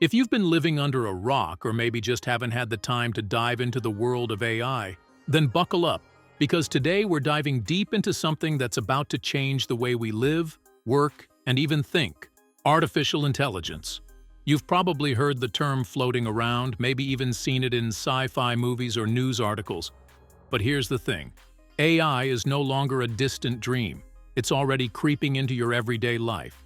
If you've been living under a rock or maybe just haven't had the time to dive into the world of AI, then buckle up, because today we're diving deep into something that's about to change the way we live, work, and even think: artificial intelligence. You've probably heard the term floating around, maybe even seen it in sci-fi movies or news articles. But here's the thing: AI is no longer a distant dream. It's already creeping into your everyday life.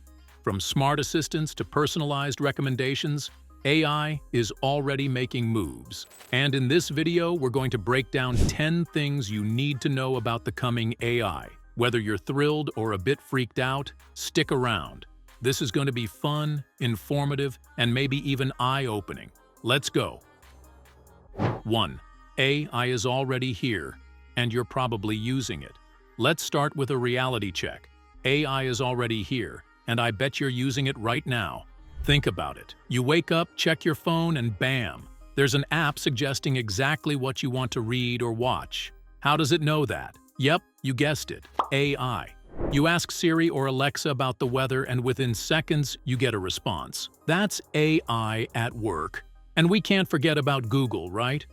From smart assistants to personalized recommendations, AI is already making moves. And in this video, we're going to break down 10 things you need to know about the coming AI. Whether you're thrilled or a bit freaked out, stick around. This is going to be fun, informative, and maybe even eye-opening. Let's go. 1. AI is already here, and you're probably using it. Let's start with a reality check. AI is already here, and I bet you're using it right now. Think about it. You wake up, check your phone, and bam! There's an app suggesting exactly what you want to read or watch. How does it know that? Yep, you guessed it, AI. You ask Siri or Alexa about the weather, and within seconds, you get a response. That's AI at work. And we can't forget about Google, right?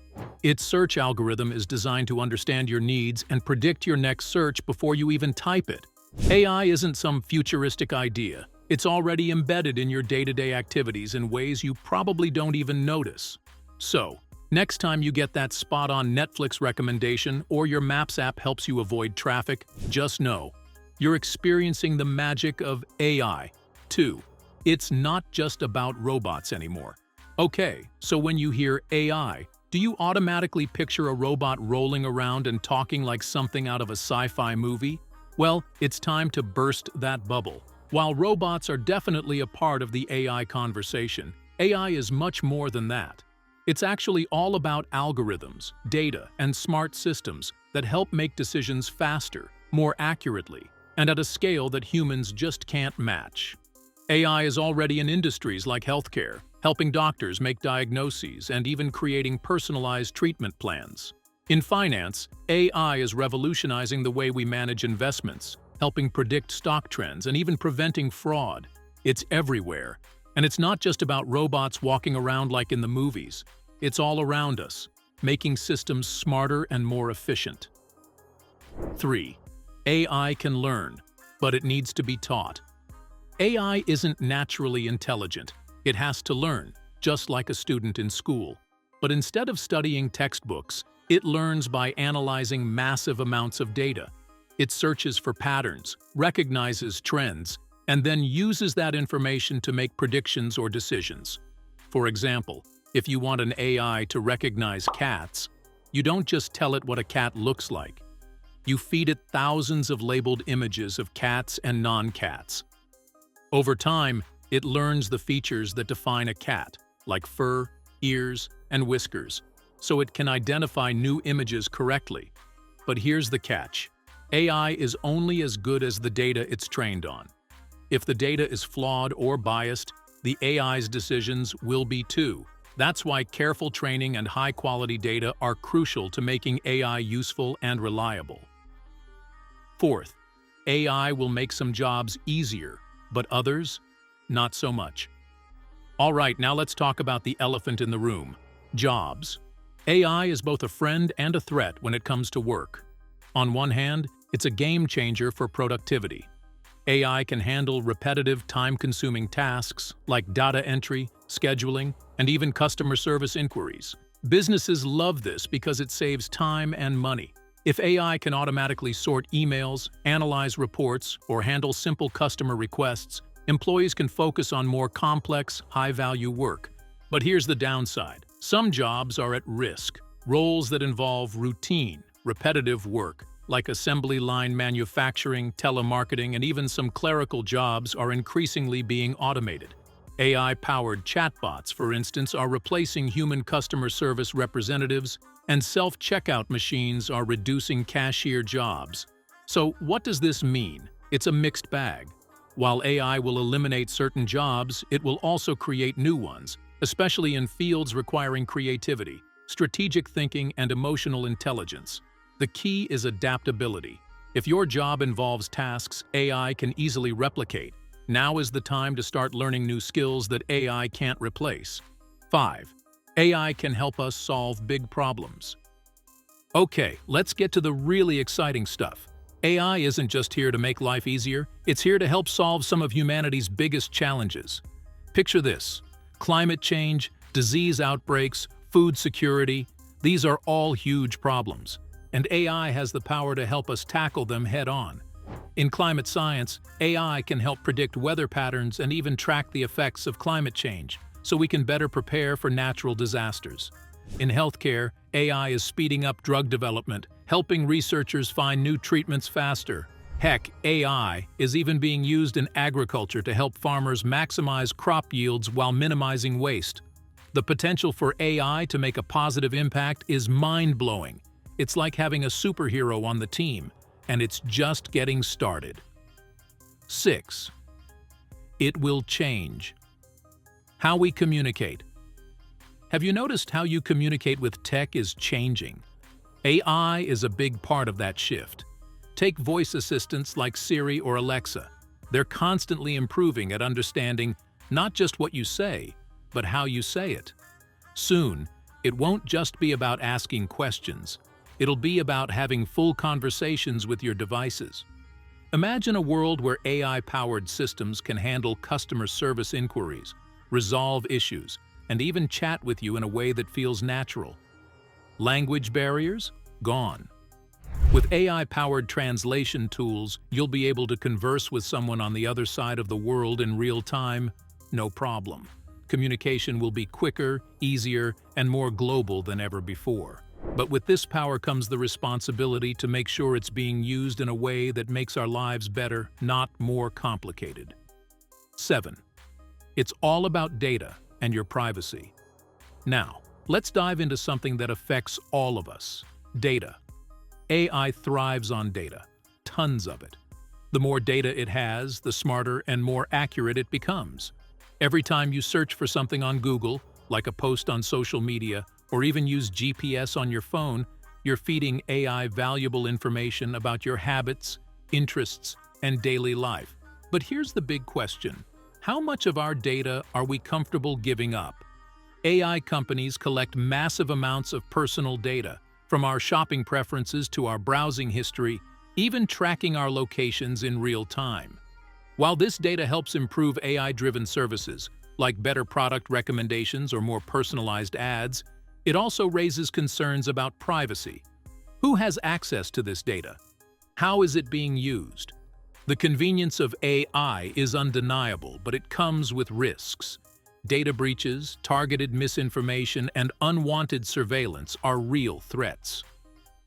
Its search algorithm is designed to understand your needs and predict your next search before you even type it. AI isn't some futuristic idea. It's already embedded in your day-to-day activities in ways you probably don't even notice. So, next time you get that spot-on Netflix recommendation or your Maps app helps you avoid traffic, just know you're experiencing the magic of AI. 2. It's not just about robots anymore. Okay, so when you hear AI, do you automatically picture a robot rolling around and talking like something out of a sci-fi movie? Well, it's time to burst that bubble. While robots are definitely a part of the AI conversation, AI is much more than that. It's actually all about algorithms, data, and smart systems that help make decisions faster, more accurately, and at a scale that humans just can't match. AI is already in industries like healthcare, helping doctors make diagnoses and even creating personalized treatment plans. In finance, AI is revolutionizing the way we manage investments, helping predict stock trends and even preventing fraud. It's everywhere. And it's not just about robots walking around like in the movies. It's all around us, making systems smarter and more efficient. 3. AI can learn, but it needs to be taught. AI isn't naturally intelligent. It has to learn, just like a student in school. But instead of studying textbooks, it learns by analyzing massive amounts of data. It searches for patterns, recognizes trends, and then uses that information to make predictions or decisions. For example, if you want an AI to recognize cats, you don't just tell it what a cat looks like. You feed it thousands of labeled images of cats and non-cats. Over time, it learns the features that define a cat, like fur, ears, and whiskers, so it can identify new images correctly. But here's the catch: AI is only as good as the data it's trained on. If the data is flawed or biased, the AI's decisions will be too. That's why careful training and high-quality data are crucial to making AI useful and reliable. 4th, AI will make some jobs easier, but others, not so much. All right, now let's talk about the elephant in the room: jobs. AI is both a friend and a threat when it comes to work. On one hand, it's a game changer for productivity. AI can handle repetitive, time-consuming tasks like data entry, scheduling, and even customer service inquiries. Businesses love this because it saves time and money. If AI can automatically sort emails, analyze reports, or handle simple customer requests, employees can focus on more complex, high-value work. But here's the downside: some jobs are at risk. Roles that involve routine, repetitive work, like assembly line manufacturing, telemarketing, and even some clerical jobs, are increasingly being automated. AI-powered chatbots, for instance, are replacing human customer service representatives, and self-checkout machines are reducing cashier jobs. So what does this mean? It's a mixed bag. While AI will eliminate certain jobs, it will also create new ones, especially in fields requiring creativity, strategic thinking, and emotional intelligence. The key is adaptability. If your job involves tasks AI can easily replicate, Now is the time to start learning new skills that AI can't replace. 5. AI can help us solve big problems. Okay, let's get to the really exciting stuff. AI isn't just here to make life easier, it's here to help solve some of humanity's biggest challenges. Picture this: climate change, disease outbreaks, food security. These are all huge problems, and AI has the power to help us tackle them head-on. In climate science, AI can help predict weather patterns and even track the effects of climate change, so we can better prepare for natural disasters. In healthcare, AI is speeding up drug development, helping researchers find new treatments faster. Heck, AI is even being used in agriculture to help farmers maximize crop yields while minimizing waste. The potential for AI to make a positive impact is mind-blowing. It's like having a superhero on the team, and it's just getting started. 6. It will change how we communicate. Have you noticed how you communicate with tech is changing? AI is a big part of that shift. Take voice assistants like Siri or Alexa. They're constantly improving at understanding not just what you say, but how you say it. Soon, it won't just be about asking questions. It'll be about having full conversations with your devices. Imagine a world where AI-powered systems can handle customer service inquiries, resolve issues, and even chat with you in a way that feels natural. Language barriers? Gone. With AI-powered translation tools, you'll be able to converse with someone on the other side of the world in real time, no problem. Communication will be quicker, easier, and more global than ever before. But with this power comes the responsibility to make sure it's being used in a way that makes our lives better, not more complicated. 7. It's all about data and your privacy. Now, let's dive into something that affects all of us: data. AI thrives on data, tons of it. The more data it has, the smarter and more accurate it becomes. Every time you search for something on Google, like a post on social media, or even use GPS on your phone, you're feeding AI valuable information about your habits, interests, and daily life. But here's the big question: how much of our data are we comfortable giving up? AI companies collect massive amounts of personal data, from our shopping preferences to our browsing history, even tracking our locations in real time. While this data helps improve AI-driven services, like better product recommendations or more personalized ads, it also raises concerns about privacy. Who has access to this data? How is it being used? The convenience of AI is undeniable, but it comes with risks. Data breaches, targeted misinformation, and unwanted surveillance are real threats.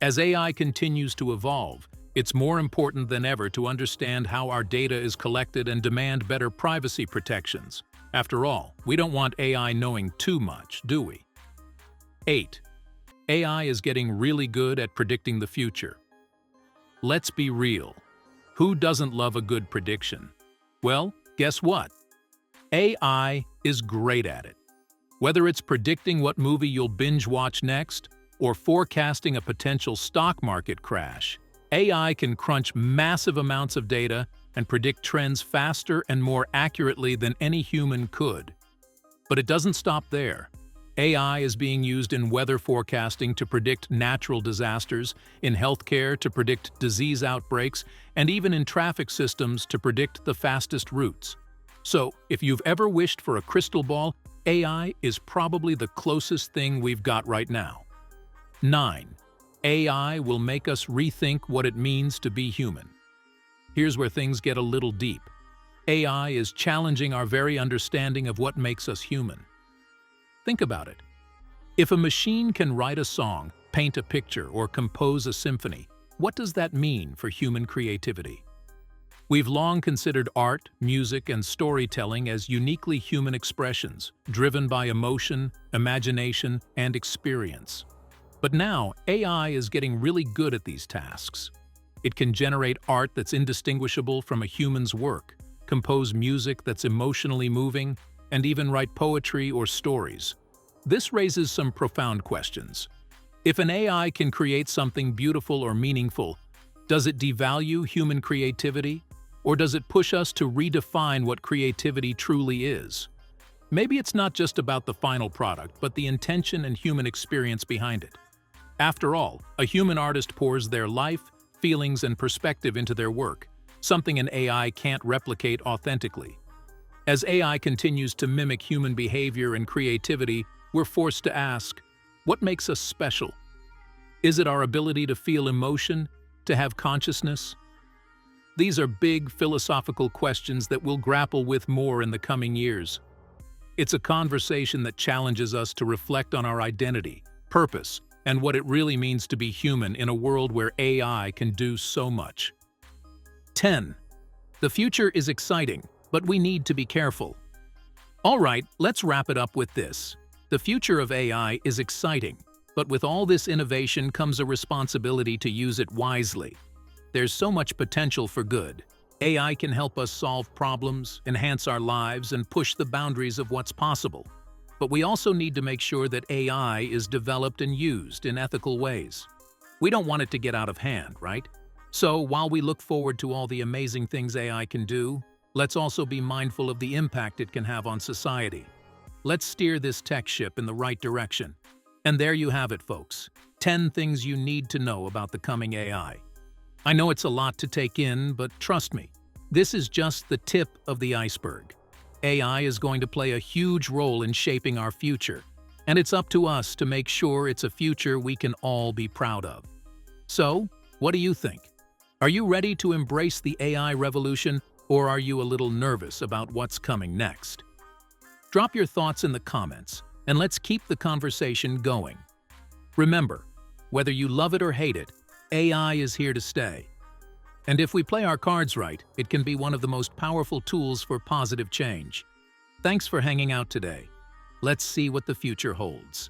As AI continues to evolve, it's more important than ever to understand how our data is collected and demand better privacy protections. After all, we don't want AI knowing too much, do we? 8. AI is getting really good at predicting the future. Let's be real. Who doesn't love a good prediction? Well, guess what? AI is great at it. Whether it's predicting what movie you'll binge watch next or forecasting a potential stock market crash, AI can crunch massive amounts of data and predict trends faster and more accurately than any human could. But it doesn't stop there. AI is being used in weather forecasting to predict natural disasters, in healthcare to predict disease outbreaks, and even in traffic systems to predict the fastest routes. So, if you've ever wished for a crystal ball, AI is probably the closest thing we've got right now. 9. AI will make us rethink what it means to be human. Here's where things get a little deep. AI is challenging our very understanding of what makes us human. Think about it. If a machine can write a song, paint a picture, or compose a symphony, what does that mean for human creativity? We've long considered art, music, and storytelling as uniquely human expressions, driven by emotion, imagination, and experience. But now, AI is getting really good at these tasks. It can generate art that's indistinguishable from a human's work, compose music that's emotionally moving, and even write poetry or stories. This raises some profound questions. If an AI can create something beautiful or meaningful, does it devalue human creativity? Or does it push us to redefine what creativity truly is? Maybe it's not just about the final product, but the intention and human experience behind it. After all, a human artist pours their life, feelings, and perspective into their work, something an AI can't replicate authentically. As AI continues to mimic human behavior and creativity, we're forced to ask, what makes us special? Is it our ability to feel emotion, to have consciousness? These are big philosophical questions that we'll grapple with more in the coming years. It's a conversation that challenges us to reflect on our identity, purpose, and what it really means to be human in a world where AI can do so much. 10. The future is exciting, but we need to be careful. All right, let's wrap it up with this. The future of AI is exciting, but with all this innovation comes a responsibility to use it wisely. There's so much potential for good. AI can help us solve problems, enhance our lives, and push the boundaries of what's possible. But we also need to make sure that AI is developed and used in ethical ways. We don't want it to get out of hand, right? So, while we look forward to all the amazing things AI can do, let's also be mindful of the impact it can have on society. Let's steer this tech ship in the right direction. And there you have it, folks. 10 things you need to know about the coming AI. I know it's a lot to take in, but trust me, this is just the tip of the iceberg. AI is going to play a huge role in shaping our future, and it's up to us to make sure it's a future we can all be proud of. So, what do you think? Are you ready to embrace the AI revolution, or are you a little nervous about what's coming next? Drop your thoughts in the comments, and let's keep the conversation going. Remember, whether you love it or hate it, AI is here to stay. And if we play our cards right, it can be one of the most powerful tools for positive change. Thanks for hanging out today. Let's see what the future holds.